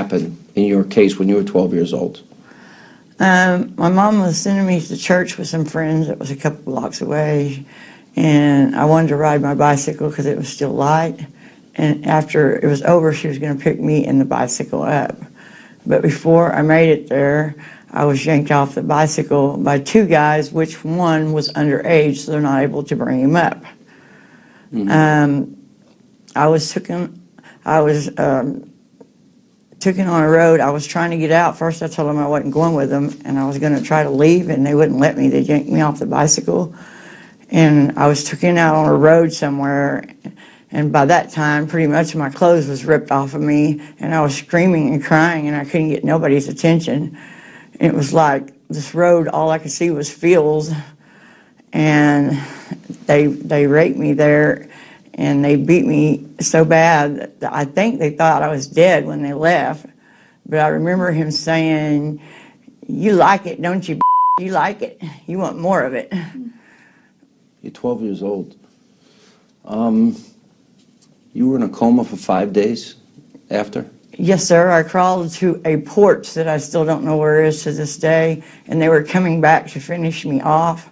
happened in your case when you were 12 years old? My mom was sending me to church with some friends that was a couple blocks away, and I wanted to ride my bicycle because it was still light. And after it was over, she was going to pick me and the bicycle up. But before I made it there, I was yanked off the bicycle by two guys, which one was underage, so they're not able to bring him up. Mm-hmm. I was taken on a road. I was trying to get out. First, I told them I wasn't going with them, and I was going to try to leave, and they wouldn't let me. They yanked me off the bicycle, and I was taken out on a road somewhere. And by that time, pretty much my clothes was ripped off of me, and I was screaming and crying, and I couldn't get nobody's attention. It was like this road, all I could see was fields, and they raped me there, and they beat me so bad that I think they thought I was dead when they left. But I remember him saying, "You like it, don't you? You like it. You want more of it." You're 12 years old. You were in a coma for 5 days after? Yes, sir. I crawled to a porch that I still don't know where it is to this day, and they were coming back to finish me off,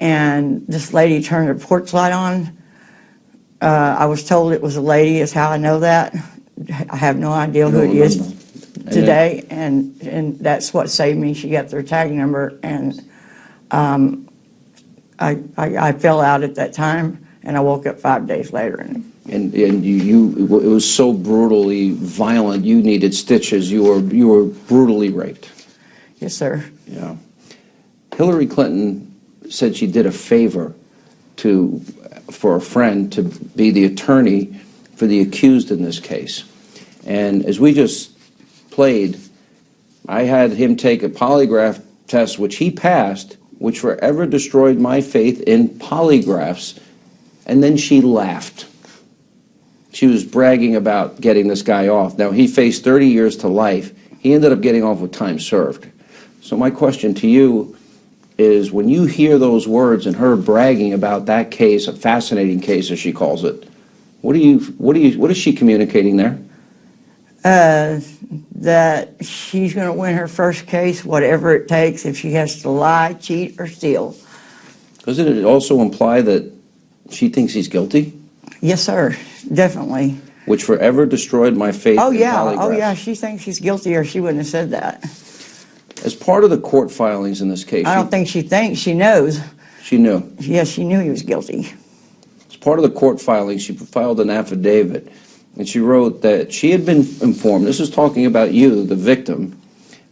and this lady turned her porch light on. I was told it was a lady, is how I know that. I have no idea who it is today, and that's what saved me. She got their tag number, and I fell out at that time, and I woke up 5 days later. And it was so brutally violent, you needed stitches. You were brutally raped. Yes, sir. Yeah. Hillary Clinton said she did a favor for a friend to be the attorney for the accused in this case. And as we just played, I had him take a polygraph test, which he passed, which forever destroyed my faith in polygraphs. And then she laughed. She was bragging about getting this guy off. Now, he faced 30 years to life. He ended up getting off with time served. So my question to you is, when you hear those words and her bragging about that case, a fascinating case as she calls it, what is she communicating there? That she's going to win her first case, whatever it takes, if she has to lie, cheat, or steal. Doesn't it also imply that she thinks he's guilty? Yes, sir, definitely. Which forever destroyed my faith in polygraphs. Oh yeah, she thinks she's guilty, or she wouldn't have said that. As part of the court filings in this case... I don't think she thinks, she knows. She knew? Yes, she knew he was guilty. As part of the court filings, she filed an affidavit, and she wrote that she had been informed, this is talking about you, the victim,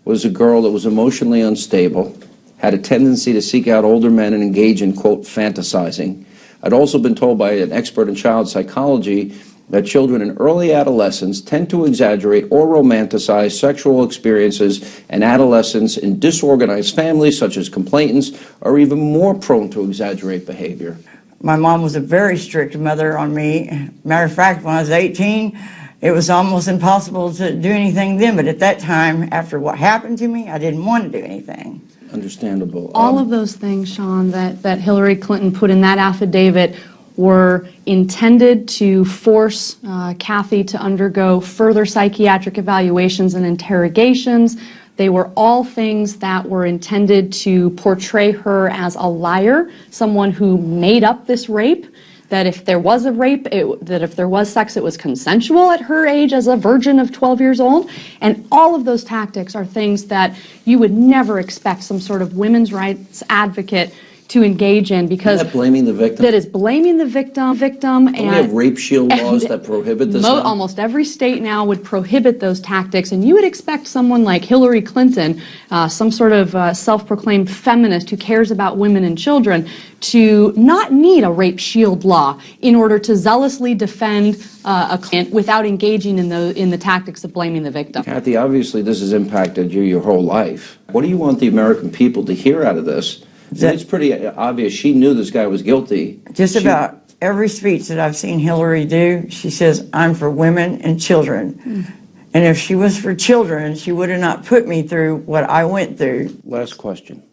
was a girl that was emotionally unstable, had a tendency to seek out older men and engage in, quote, fantasizing. I'd also been told by an expert in child psychology that children in early adolescence tend to exaggerate or romanticize sexual experiences, and adolescents in disorganized families, such as complainants, are even more prone to exaggerate behavior. My mom was a very strict mother on me. Matter of fact, when I was 18, it was almost impossible to do anything then, but at that time, after what happened to me, I didn't want to do anything. Understandable. All of those things, Sean, that Hillary Clinton put in that affidavit were intended to force Kathy to undergo further psychiatric evaluations and interrogations. They were all things that were intended to portray her as a liar, someone who made up this rape, that if there was a rape, that if there was sex, it was consensual at her age as a virgin of 12 years old. And all of those tactics are things that you would never expect some sort of women's rights advocate to engage in, because... Isn't that blaming the victim? That is blaming the victim. Don't we have rape shield laws that prohibit this now? Almost every state now would prohibit those tactics, and you would expect someone like Hillary Clinton, some sort of self-proclaimed feminist who cares about women and children, to not need a rape shield law in order to zealously defend a client without engaging in the tactics of blaming the victim. Kathy, obviously this has impacted you your whole life. What do you want the American people to hear out of this? It's pretty obvious she knew this guy was guilty. Just about every speech that I've seen Hillary do, she says, "I'm for women and children." And if she was for children, she would have not put me through what I went through. Last question.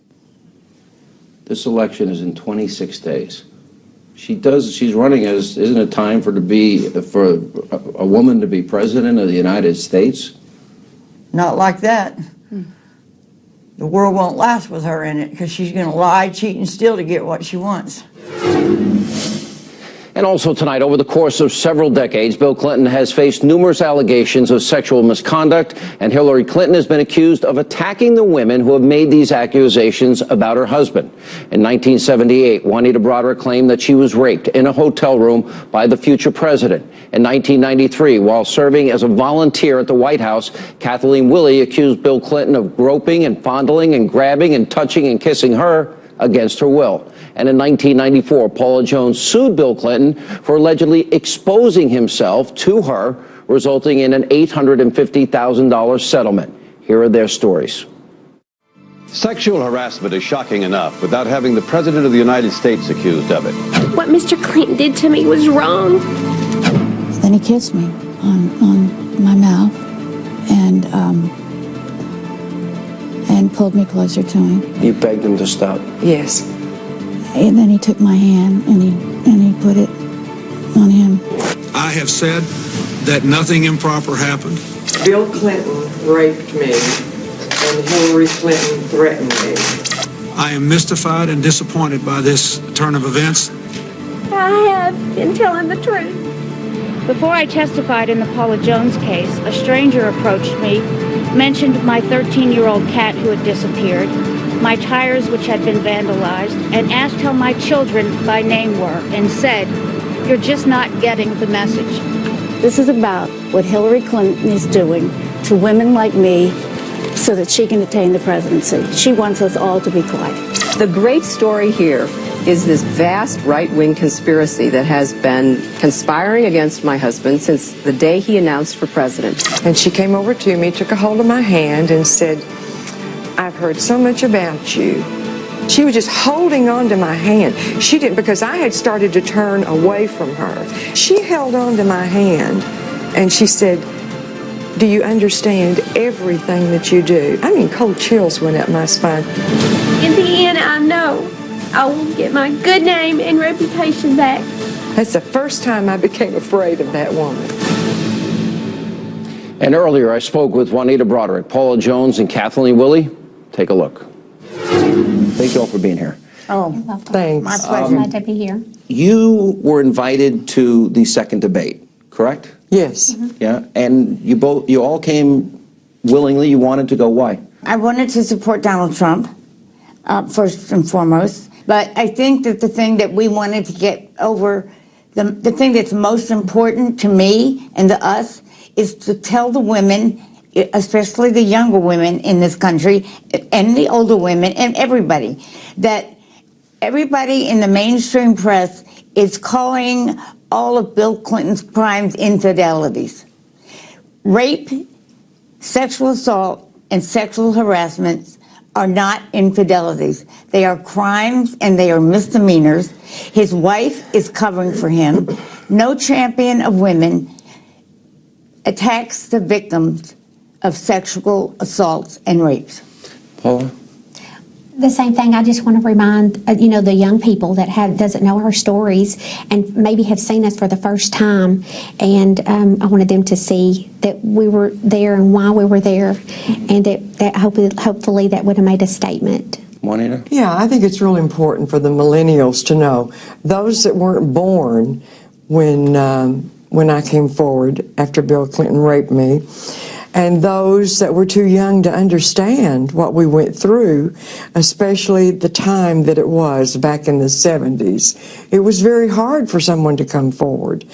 This election is in 26 days. She's running as, isn't it time for a woman to be president of the United States? Not like that. The world won't last with her in it because she's going to lie, cheat, and steal to get what she wants. And also tonight, over the course of several decades, Bill Clinton has faced numerous allegations of sexual misconduct, and Hillary Clinton has been accused of attacking the women who have made these accusations about her husband. In 1978, Juanita Broaddrick claimed that she was raped in a hotel room by the future president. In 1993, while serving as a volunteer at the White House, Kathleen Willey accused Bill Clinton of groping and fondling and grabbing and touching and kissing her against her will. And in 1994, Paula Jones sued Bill Clinton for allegedly exposing himself to her, resulting in an $850,000 settlement. Here are their stories. Sexual harassment is shocking enough without having the President of the United States accused of it. What Mr. Clinton did to me was wrong. Then he kissed me on my mouth and pulled me closer to him. You begged him to stop. Yes. And then he took my hand and he put it on him. I have said that nothing improper happened. Bill Clinton raped me and Hillary Clinton threatened me. I am mystified and disappointed by this turn of events. I have been telling the truth. Before I testified in the Paula Jones case, a stranger approached me, mentioned my 13-year-old cat who had disappeared, my tires which had been vandalized, and asked how my children by name were, and said, "You're just not getting the message." This is about what Hillary Clinton is doing to women like me so that she can attain the presidency. She wants us all to be quiet. The great story here is this vast right-wing conspiracy that has been conspiring against my husband since the day he announced for president. And she came over to me, took a hold of my hand and said, "I've heard so much about you." She was just holding on to my hand. She didn't, because I had started to turn away from her. She held on to my hand and she said, "Do you understand everything that you do?" I mean, cold chills went up my spine. In the end, I know I will get my good name and reputation back. That's the first time I became afraid of that woman. And earlier, I spoke with Juanita Broaddrick, Paula Jones, and Kathleen Willey. Take a look. Thank you all for being here. Oh, Thanks. my pleasure. Glad to be here. You were invited to the second debate, correct? Yes. Yeah, and you all came willingly. You wanted to go. Why? I wanted to support Donald Trump, first and foremost. But I think that the thing that we wanted to get over, the thing that's most important to me and to us, is to tell the women, especially the younger women in this country, and the older women, and everybody, that everybody in the mainstream press is calling all of Bill Clinton's crimes infidelities. Rape, sexual assault, and sexual harassment are not infidelities. They are crimes and they are misdemeanors. His wife is covering for him. No champion of women attacks the victims of sexual assaults and rapes. Paula? The same thing. I just want to remind the young people that doesn't know our stories and maybe have seen us for the first time, and I wanted them to see that we were there and why we were there, and that hopefully that would have made a statement. Juanita? Yeah, I think it's really important for the millennials to know, those that weren't born when I came forward after Bill Clinton raped me, and those that were too young to understand what we went through, especially the time that it was back in the 70s. It was very hard for someone to come forward.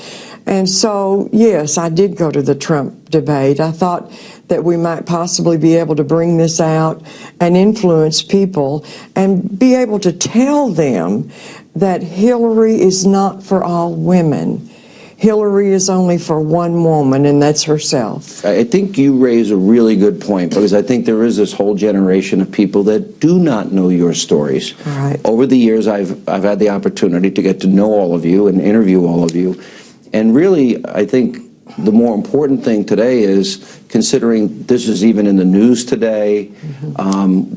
And so, yes, I did go to the Trump debate. I thought that we might possibly be able to bring this out and influence people and be able to tell them that Hillary is not for all women. Hillary is only for one woman, and that's herself. I think you raise a really good point, because I think there is this whole generation of people that do not know your stories. Right. Over the years, I've had the opportunity to get to know all of you and interview all of you. And really, I think the more important thing today is, considering this is even in the news today,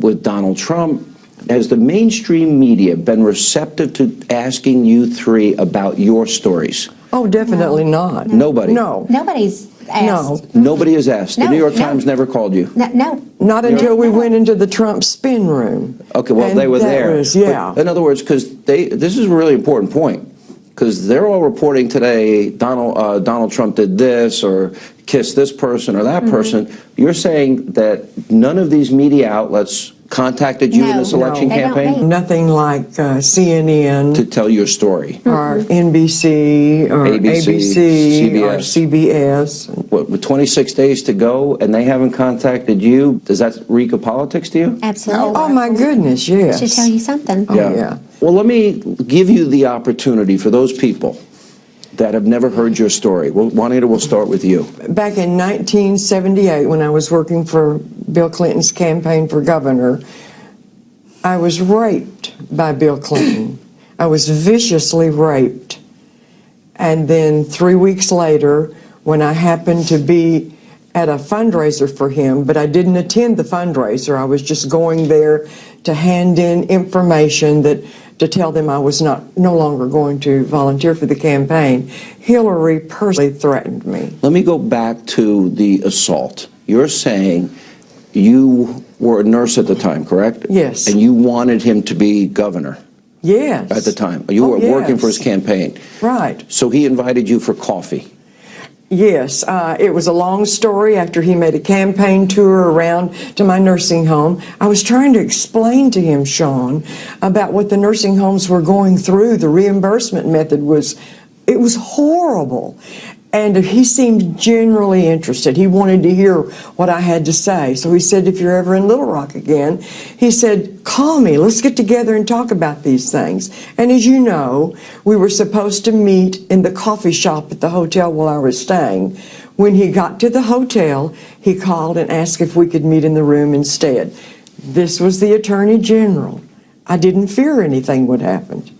with Donald Trump, has the mainstream media been receptive to asking you three about your stories? Oh, definitely not. Nobody? No. Nobody's asked. Nobody has asked. The No, New York no. Times never called you. No. Not until we went into the Trump spin room. Okay, well, And they were that there. was- yeah. But in other words, because this is a really important point, because they're all reporting today, Donald Trump did this, or kissed this person or that person. You're saying that none of these media outlets contacted you in this election they don't campaign? need- Nothing like CNN To tell your story. or NBC or ABC or CBS. What, with 26 days to go and they haven't contacted you, does that reek of politics to you? Absolutely. Oh my goodness, yes. Should tell you something. Oh, yeah. Well, let me give you the opportunity for those people that have never heard your story. Well, Juanita, we'll start with you. Back in 1978, when I was working for Bill Clinton's campaign for governor, I was raped by Bill Clinton. I was viciously raped. And then 3 weeks later, when I happened to be at a fundraiser for him, but I didn't attend the fundraiser, I was just going there to hand in information to tell them I was no longer going to volunteer for the campaign. Hillary personally threatened me. Let me go back to the assault. You're saying you were a nurse at the time, correct? Yes. And you wanted him to be governor Yes. at the time. You were working for his campaign. Right. So he invited you for coffee. Yes, it was a long story. After he made a campaign tour around to my nursing home, I was trying to explain to him, Sean, about what the nursing homes were going through. The reimbursement method was horrible. And he seemed generally interested. He wanted to hear what I had to say. So he said, if you're ever in Little Rock again, he said, call me. Let's get together and talk about these things. And as you know, we were supposed to meet in the coffee shop at the hotel while I was staying. When he got to the hotel, he called and asked if we could meet in the room instead. This was the Attorney General. I didn't fear anything would happen.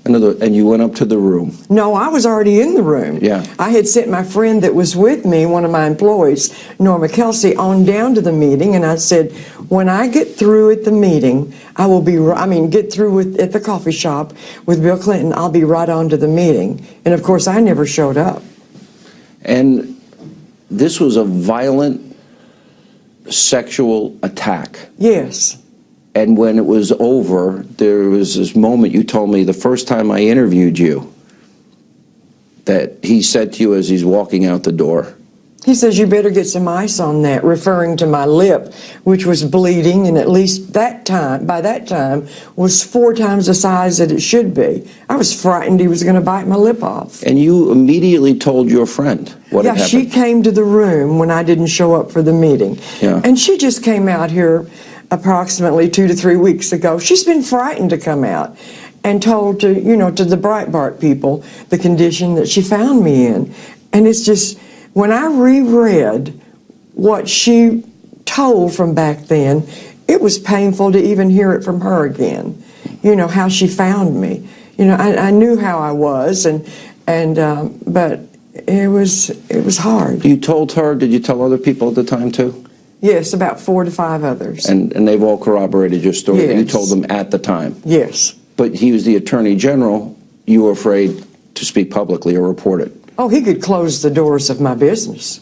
And you went up to the room. No, I was already in the room. Yeah. I had sent my friend that was with me, one of my employees, Norma Kelsey, on down to the meeting, and I said, when I get through at the meeting, get through at the coffee shop with Bill Clinton, I'll be right on to the meeting. And of course, I never showed up. And this was a violent sexual attack. Yes. And when it was over, there was this moment you told me the first time I interviewed you that he said to you as he's walking out the door. He says, you better get some ice on that, referring to my lip, which was bleeding, and at least by that time, was 4 times the size that it should be. I was frightened he was going to bite my lip off. And you immediately told your friend what had happened. Yeah, she came to the room when I didn't show up for the meeting. Yeah. And she just came out here approximately 2 to 3 weeks ago. She's been frightened to come out and told to the Breitbart people the condition that she found me in. And it's just, when I reread what she told from back then, it was painful to even hear it from her again. How she found me. I knew how I was, but it was hard. You told her, did you tell other people at the time too? Yes, about 4 to 5 others. And they've all corroborated your story. Yes. You told them at the time. Yes. But he was the Attorney General. You were afraid to speak publicly or report it. Oh, he could close the doors of my business.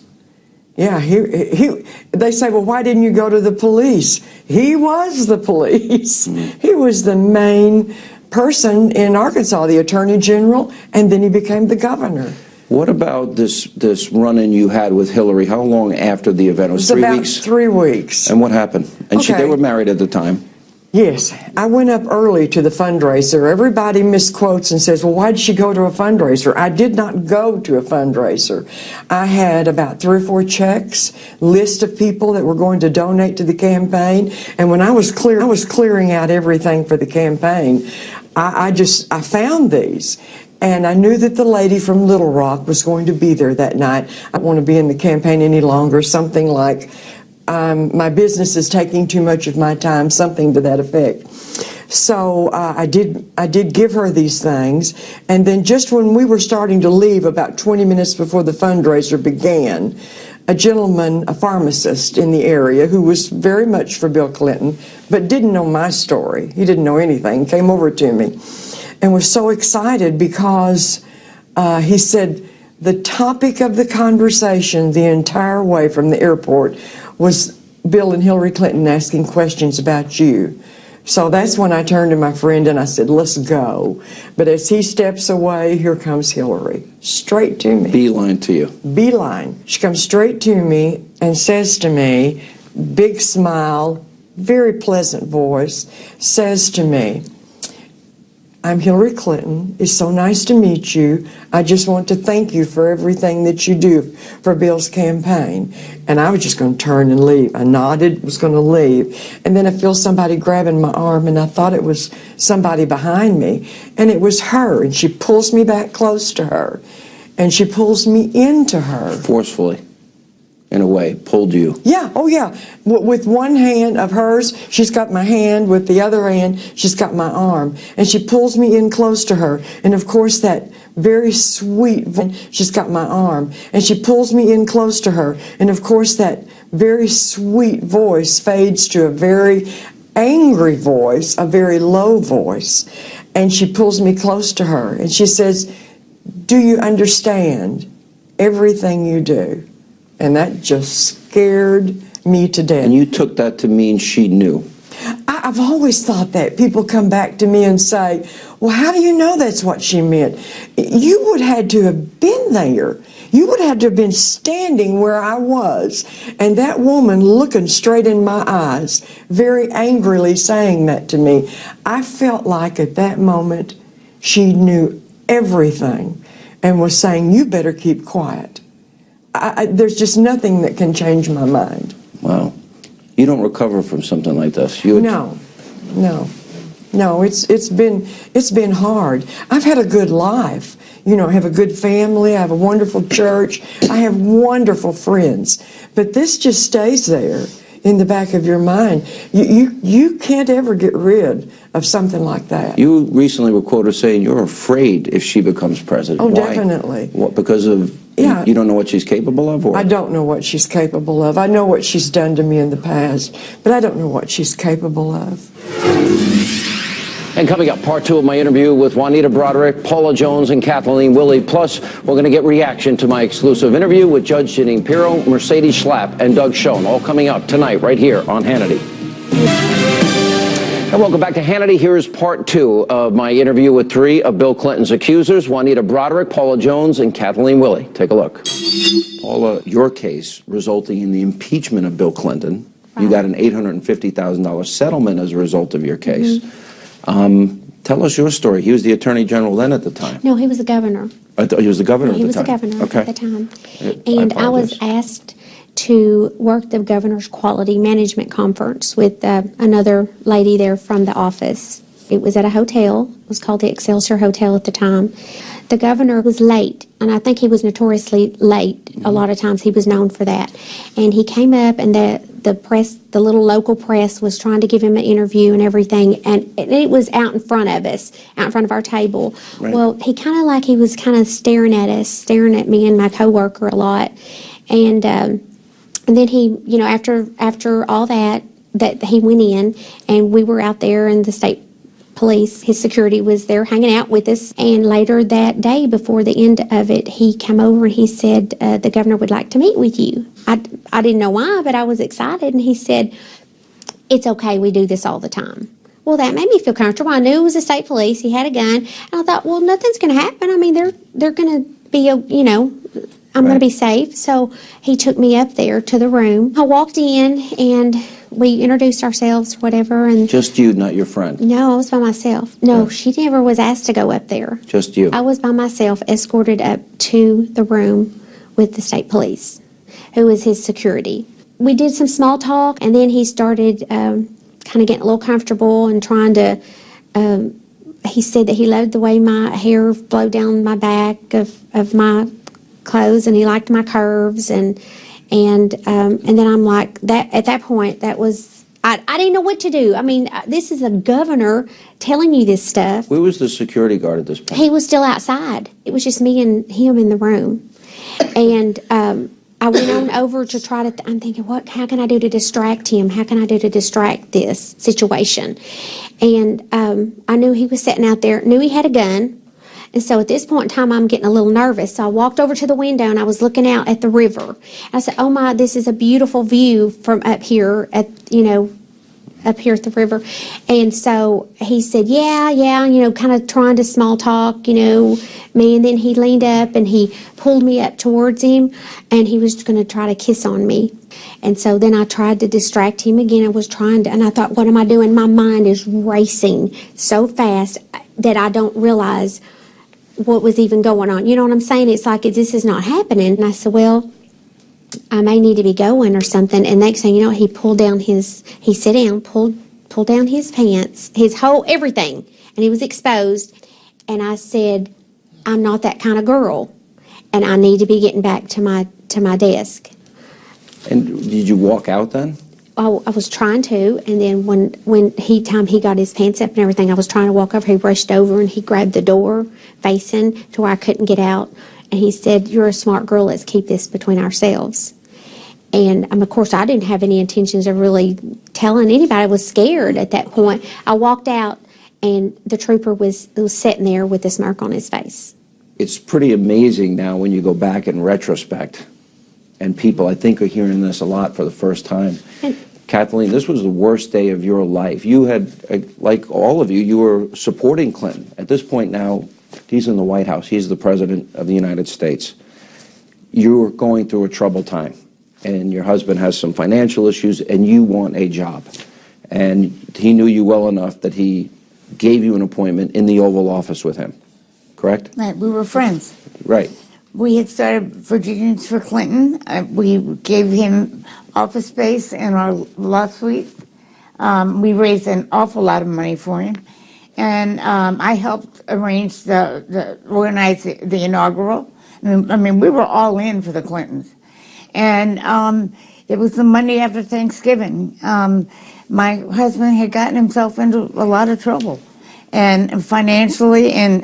Yeah, they say, well, why didn't you go to the police? He was the police. He was the main person in Arkansas, the Attorney General, and then he became the governor. What about this run-in you had with Hillary? How long after the event? It was 3 about weeks? 3 weeks. And what happened? And Okay. they were married at the time. Yes, I went up early to the fundraiser. Everybody misquotes and says, well, why did she go to a fundraiser? I did not go to a fundraiser. I had about 3 or 4 checks, list of people that were going to donate to the campaign. And when I was clearing out everything for the campaign, I found these. And I knew that the lady from Little Rock was going to be there that night. I don't want to be in the campaign any longer, something like, my business is taking too much of my time, something to that effect. So I did give her these things. And then just when we were starting to leave, about 20 minutes before the fundraiser began, a gentleman, a pharmacist in the area who was very much for Bill Clinton, but didn't know my story. He didn't know anything, came over to me and was so excited because he said, The topic of the conversation the entire way from the airport was Bill and Hillary Clinton asking questions about you. So that's when I turned to my friend and I said, let's go. But as he steps away, here comes Hillary, straight to me. Beeline to you. Beeline. She comes straight to me and says to me, big smile, very pleasant voice, says to me, I'm Hillary Clinton. It's so nice to meet you. I just want to thank you for everything that you do for Bill's campaign. And I was just going to turn and leave. I nodded, was going to leave. And then I feel somebody grabbing my arm, and I thought it was somebody behind me. And it was her, and she pulls me back close to her. And she pulls me into her. Forcefully, in a way, pulled you. Yeah, oh yeah. With one hand of hers, she's got my hand. With the other hand, she's got my arm. And she pulls me in close to her. And of course, that very sweet voice, she's got my arm. And she pulls me in close to her. And of course, that very sweet voice fades to a very angry voice, a very low voice. And she pulls me close to her. And she says, do you understand everything you do? And that just scared me to death. And you took that to mean she knew. I've always thought that. People come back to me and say, well, how do you know that's what she meant? You would have had to have been there. You would have to have been standing where I was. And that woman looking straight in my eyes, very angrily saying that to me. I felt like at that moment she knew everything and was saying, you better keep quiet. There's just nothing that can change my mind. Wow. You don't recover from something like this. No. It's been hard. I've had a good life. You know, I have a good family. I have a wonderful church. I have wonderful friends. But this just stays there in the back of your mind. You can't ever get rid of something like that. You recently were quoted saying you're afraid if she becomes president. Oh, Why? Definitely. What, because of, yeah. You don't know what she's capable of? Or? I don't know what she's capable of. I know what she's done to me in the past, but I don't know what she's capable of. And coming up, part 2 of my interview with Juanita Broderick, Paula Jones, and Kathleen Willey. Plus, we're going to get reaction to my exclusive interview with Judge Janine Pirro, Mercedes Schlapp, and Doug Schoen. All coming up tonight right here on Hannity. And welcome back to Hannity. Here's part 2 of my interview with 3 of Bill Clinton's accusers, Juanita Broderick, Paula Jones, and Kathleen Willey. Take a look. Paula, your case resulting in the impeachment of Bill Clinton. Right. You got an $850,000 settlement as a result of your case. Mm-hmm. Tell us your story. He was the Attorney General then at the time. No, he was the governor. I thought he was the governor at the time. He was the governor okay. at the time. And I was asked to work the Governor's Quality Management Conference with another lady there from the office. It was at a hotel. It was called the Excelsior Hotel at the time. The governor was late, and I think he was notoriously late. Mm-hmm. A lot of times he was known for that. And he came up, and the press, the little local press, was trying to give him an interview and everything, and it was out in front of us, out in front of our table. Right. Well, he was kind of staring at us, staring at me and my coworker a lot. And then he, you know, after all that he went in, and we were out there, and the state police, his security was there hanging out with us. And later that day, before the end of it, he came over and he said, the governor would like to meet with you. I didn't know why, but I was excited. And he said, it's okay, we do this all the time. Well, that made me feel comfortable. I knew it was the state police. He had a gun. And I thought, well, nothing's going to happen. I mean, they're going to be, you know, I'm going to be safe. So he took me up there to the room. I walked in, and we introduced ourselves, whatever. And just you, not your friend? No, I was by myself. No, she never was asked to go up there. Just you? I was by myself, escorted up to the room with the state police, who was his security. We did some small talk, and then he started kind of getting a little comfortable and trying to, he said that he loved the way my hair flowed down my back of my clothes, and he liked my curves, and then I'm like, that at that point, that was, I didn't know what to do. I mean, this is a governor telling you this stuff. Where was the security guard at this point? He was still outside. It was just me and him in the room. And I went on over to try to, I'm thinking, how can I do to distract him? How can I do to distract this situation? And I knew he was sitting out there, knew he had a gun. And so at this point in time, I'm getting a little nervous. So I walked over to the window and I was looking out at the river. I said, oh my, this is a beautiful view from up here at, up here at the river. And so he said, yeah, kind of trying to small talk, me. And then he leaned up and he pulled me up towards him and he was going to try to kiss on me. And so then I tried to distract him again. And I thought, what am I doing? My mind is racing so fast that I don't realize what was even going on. You know what I'm saying? It's like, this is not happening. And I said, well, I may need to be going or something. And next thing you know, he pulled down he sat down, pulled down his pants, his whole everything, and he was exposed. And I said, I'm not that kind of girl, and I need to be getting back to my desk. And did you walk out then? I was trying to, and then when he got his pants up and everything, I was trying to walk over. He rushed over and he grabbed the door facing to where I couldn't get out. And he said, you're a smart girl, let's keep this between ourselves. And of course, I didn't have any intentions of really telling anybody. I was scared at that point. I walked out, and the trooper was sitting there with a smirk on his face. It's pretty amazing now when you go back in retrospect, and people, I think, are hearing this a lot for the first time. Kathleen, this was the worst day of your life. You had, like all of you, you were supporting Clinton. At this point now, he's in the White House. He's the President of the United States. You were going through a troubled time, and your husband has some financial issues, and you want a job. And he knew you well enough that he gave you an appointment in the Oval Office with him, correct? Right, we were friends. Right. We had started Virginians for Clinton. We gave him office space in our law suite. We raised an awful lot of money for him. And I helped organize the inaugural. I mean, we were all in for the Clintons. And it was the Monday after Thanksgiving. My husband had gotten himself into a lot of trouble, and financially, and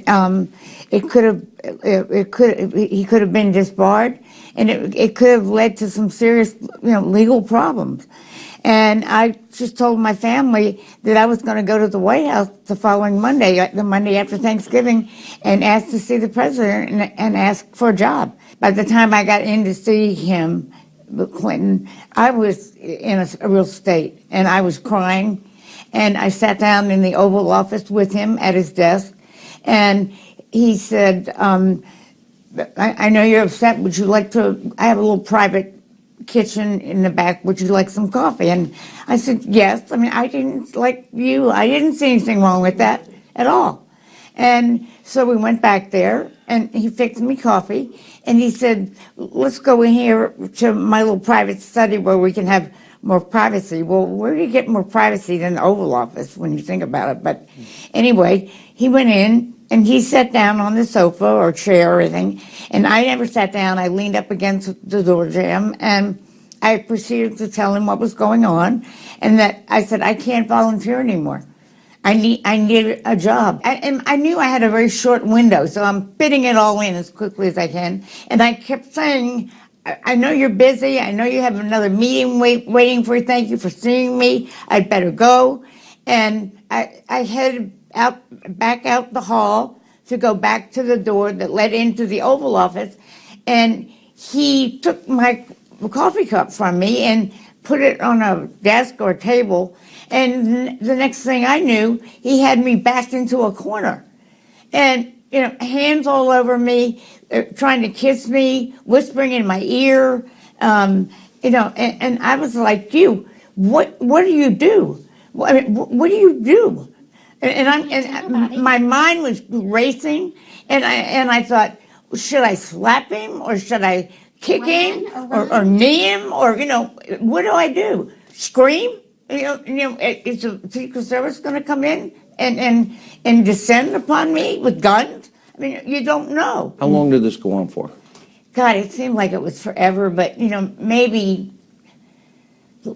he could have been disbarred, and it could have led to some serious, legal problems. And I just told my family that I was going to go to the White House the following Monday, the Monday after Thanksgiving, and ask to see the president and ask for a job. By the time I got in to see him, Clinton, I was in a real state, and I was crying. And I sat down in the Oval Office with him at his desk, and he said, I know you're upset. Would you like to, I have a little private kitchen in the back. Would you like some coffee? And I said, yes. I mean, I didn't see anything wrong with that at all. And so we went back there, and he fixed me coffee, and he said, let's go in here to my little private study where we can have more privacy. Well, where do you get more privacy than the Oval Office when you think about it? But anyway, he went in, and he sat down on the sofa or chair or anything, and I never sat down. I leaned up against the door jamb, and I proceeded to tell him what was going on, and that I said, I can't volunteer anymore. I need a job. And I knew I had a very short window, so I'm fitting it all in as quickly as I can. And I kept saying, I know you're busy. I know you have another meeting waiting for you. Thank you for seeing me. I'd better go. And I headed back out the hall to go back to the door that led into the Oval Office. And he took my coffee cup from me and put it on a desk or a table. And the next thing I knew, he had me backed into a corner. And, hands all over me, trying to kiss me, whispering in my ear, and I was like, what do you do? I mean, what do you do? And my mind was racing, and I thought, should I slap him, or should I kick him, or knee him, or what do I do? Scream? Is the Secret Service going to come in and descend upon me with guns? I mean, you don't know. How long did this go on for? God, it seemed like it was forever, but maybe,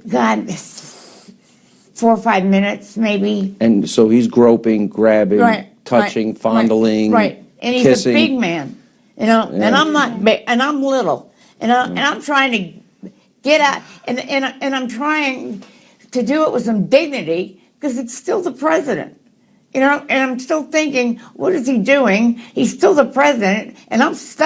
God, 4 or 5 minutes, maybe. And so he's groping, grabbing, touching, fondling, right. And he's kissing. A big man, and I'm not big, and I'm little, and I'm trying to get out, and I'm trying to do it with some dignity, because it's still the president. You know, and I'm still thinking, what is he doing? He's still the president, and I'm stuck.